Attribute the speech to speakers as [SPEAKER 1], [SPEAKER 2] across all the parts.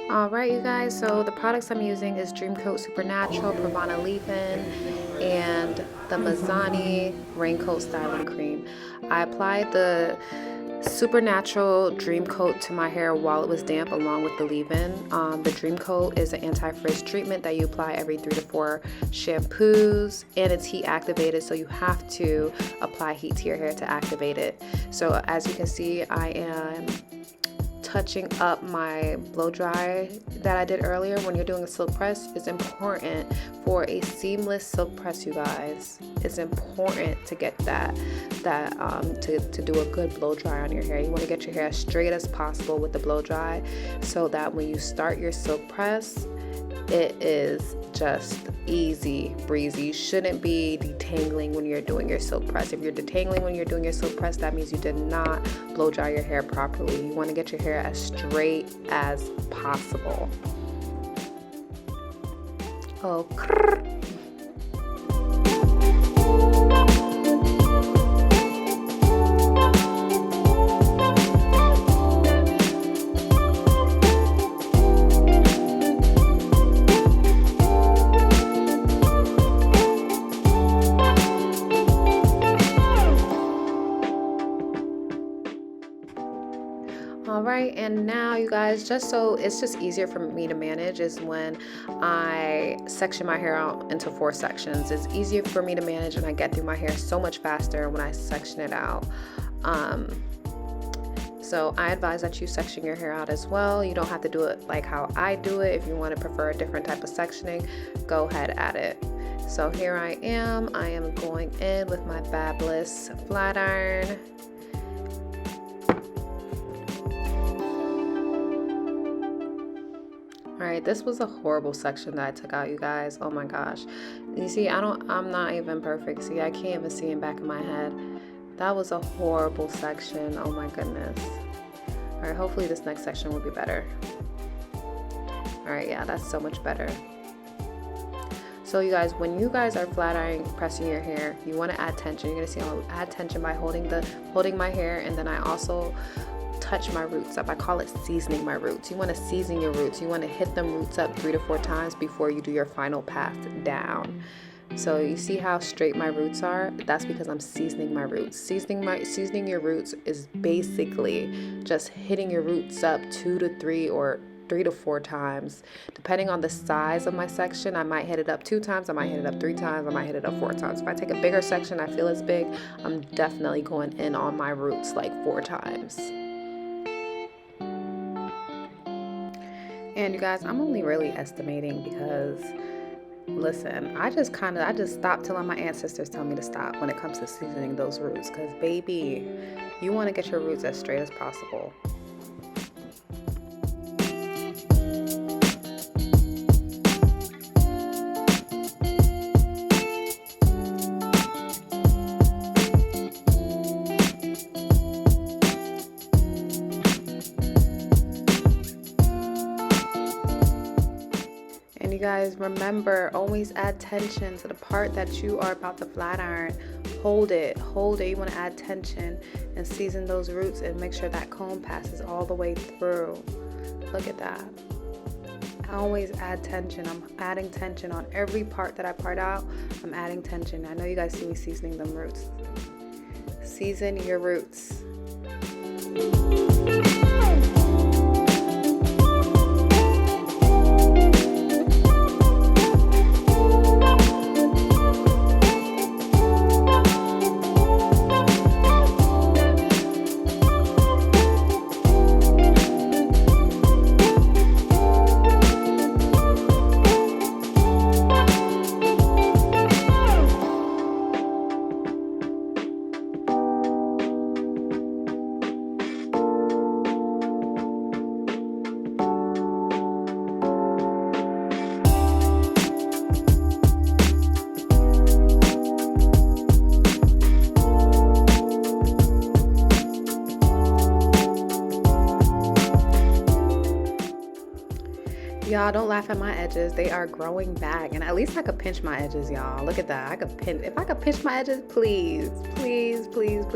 [SPEAKER 1] Alright, you guys, so the products I'm using is Dreamcoat Supernatural, Pravana Leave-In, and the Mazani Raincoat Styling Cream. I applied the Supernatural Dreamcoat to my hair while it was damp along with the leave-in. The Dreamcoat is an anti-frizz treatment that you apply every 3 to 4 shampoos, and it's heat activated, so you have to apply heat to your hair to activate it. So as you can see, I am touching up my blow dry that I did earlier. When you're doing a silk press, it's important for a seamless silk press, you guys. It's important to get to do a good blow dry on your hair. You want to get your hair as straight as possible with the blow dry, so that when you start your silk press, it is just easy breezy. You shouldn't be detangling when you're doing your silk press. If you're detangling when you're doing your silk press, that means you did not blow dry your hair properly. You want to get your hair as straight as possible. Oh, Alright, and now you guys, just so it's just easier for me to manage, is when I section my hair out into 4 sections. It's easier for me to manage, and I get through my hair so much faster when I section it out. So I advise that you section your hair out as well. You don't have to do it like how I do it. If you want to prefer a different type of sectioning, go ahead at it. So here I am going in with my Fabulous flat iron. Alright, this was a horrible section that I took out, you guys. Oh my gosh. You see, I'm not even perfect. See, I can't even see in back of my head. That was a horrible section. Oh my goodness. Alright, hopefully this next section will be better. Alright, yeah, that's so much better. So you guys, when you guys are flat ironing, pressing your hair, you want to add tension. You're gonna see I'll add tension by holding my hair, and then I also touch my roots up. I call it seasoning my roots. You want to season your roots. You want to hit them roots up 3 to 4 times before you do your final path down. So you see how straight my roots are? That's because I'm seasoning my roots. Seasoning your roots is basically just hitting your roots up 2 to 3 or 3 to 4 times. Depending on the size of my section, I might hit it up 2 times, I might hit it up 3 times, I might hit it up 4 times. If I take a bigger section, I feel it's big, I'm definitely going in on my roots like 4 times. And you guys, I'm only really estimating because, listen, I just stop till my ancestors tell me to stop when it comes to seasoning those roots. Because baby, you want to get your roots as straight as possible. And you guys, remember, always add tension to the part that you are about to flat iron. Hold it. You want to add tension and season those roots and make sure that comb passes all the way through. Look at that. I always add tension. I'm adding tension on every part that I part out. I'm adding tension. I know you guys see me seasoning them roots. Season your roots. Y'all, don't laugh at my edges. They are growing back, and at least I could pinch my edges, y'all. Look at that. If I could pinch my edges, please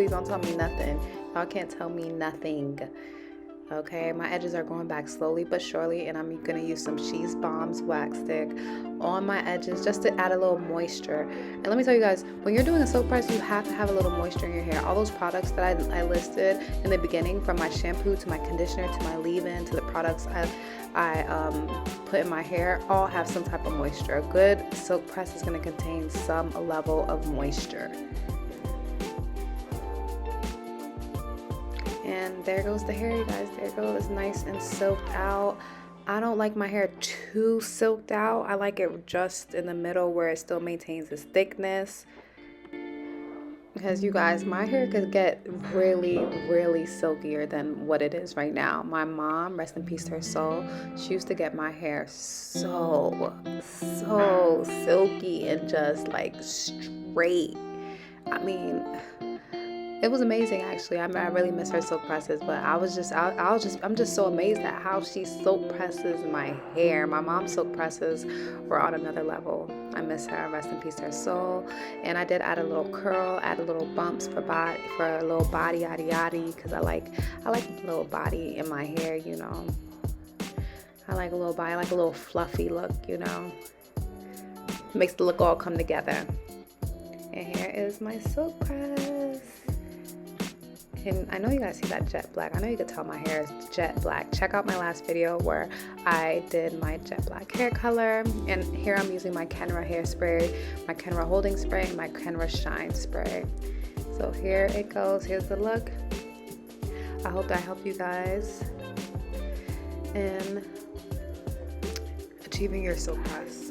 [SPEAKER 1] don't tell me nothing. Y'all can't tell me nothing. Okay, my edges are going back slowly but surely, and I'm gonna use some Cheese Bombs wax stick on my edges just to add a little moisture. And let me tell you guys, when you're doing a silk press, you have to have a little moisture in your hair. All those products that I listed in the beginning, from my shampoo to my conditioner to my leave-in to the products I put in my hair, all have some type of moisture. A good silk press is gonna contain some level of moisture. And there goes the hair, you guys. There it goes, nice and soaked out. I don't like my hair too soaked out. I like it just in the middle where it still maintains its thickness. Because you guys, my hair could get really, really silkier than what it is right now. My mom, rest in peace to her soul, she used to get my hair so silky and just like straight. I mean, it was amazing, actually. I mean, I really miss her silk presses, but I'm just so amazed at how she silk presses my hair. My mom's silk presses were on another level. I miss her. Rest in peace to her soul. And I did add a little curl, add a little bumps for a little body yaddy yaddy, because I like a little body in my hair, you know. I like a little body, I like a little fluffy look, you know. Makes the look all come together. And here is my silk press. And I know you guys see that jet black. I know you could tell my hair is jet black. Check out my last video where I did my jet black hair color. And here I'm using my Kenra hairspray, my Kenra holding spray, and my Kenra shine spray. So here it goes. Here's the look. I hope that helped you guys in achieving your silk press.